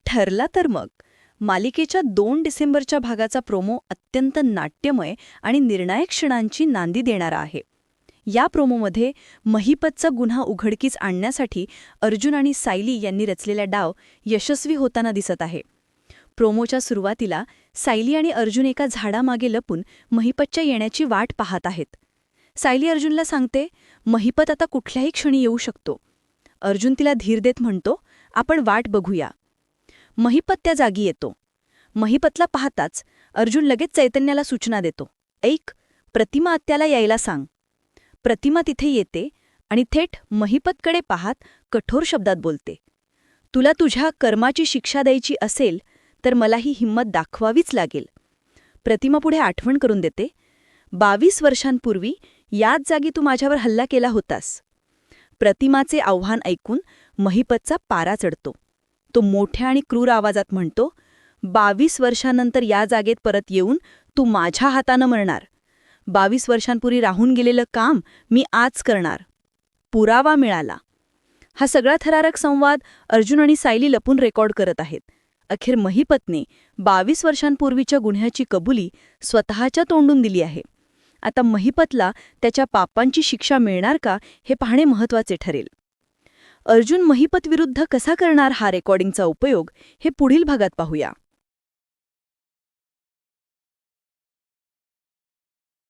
ठरला तर मग मालिकेच्या 2 डिसेंबरच्या भागाचा प्रोमो अत्यंत नाट्यमय आणि निर्णायक क्षणांची नांदी देणारा आहे. या प्रोमोमध्ये महिपतचा गुन्हा उघडकीस आणण्यासाठी अर्जुन आणि सायली यांनी रचलेला डाव यशस्वी होताना दिसत आहे. प्रोमोच्या सुरुवातीला सायली आणि अर्जुन एका झाडामागे लपून महिपतच्या येण्याची वाट पाहत आहेत. सायली अर्जुनला सांगते, महिपत आता कुठल्याही क्षणी येऊ शकतो. अर्जुन तिला धीर देत म्हणतो, आपण वाट बघूया. महिपत त्या जागी येतो. महिपतला पाहताच अर्जुन लगेच चैतन्याला सूचना देतो, ऐक, प्रतिमा आत्याला यायला सांग. प्रतिमा तिथे येते आणि थेट महिपतकडे पाहत कठोर शब्दात बोलते, तुला तुझ्या कर्माची शिक्षा द्यायची असेल तर मला ही हिंमत दाखवावीच लागेल. प्रतिमा पुढे आठवण करून देते, 22 वर्षांपूर्वी याच जागी तू माझ्यावर हल्ला केला होतास. प्रतिमाचे आव्हान ऐकून महिपतचा पारा चढतो. तो मोठ्या आणि क्रूर आवाजात म्हणतो, 22 वर्षांनंतर या जागेत परत येऊन तू माझ्या हातानं मरणार. 22 वर्षांपूर्वी राहून गेलेलं काम मी आज करणार. पुरावा मिळाला. हा सगळा थरारक संवाद अर्जुन आणि सायली लपून रेकॉर्ड करत आहेत. अखेर महिपतने 22 वर्षांपूर्वीच्या गुन्ह्याची कबुली स्वतःच्या तोंडून दिली आहे. आता महिपतला त्याच्या पापांची शिक्षा मिळणार का हे पाहणे महत्त्वाचे ठरेल. अर्जुन महिपत विरुद्ध कसा करणार हा रेकॉर्डिंगचा उपयोग हे पुढील भागात पाहूया.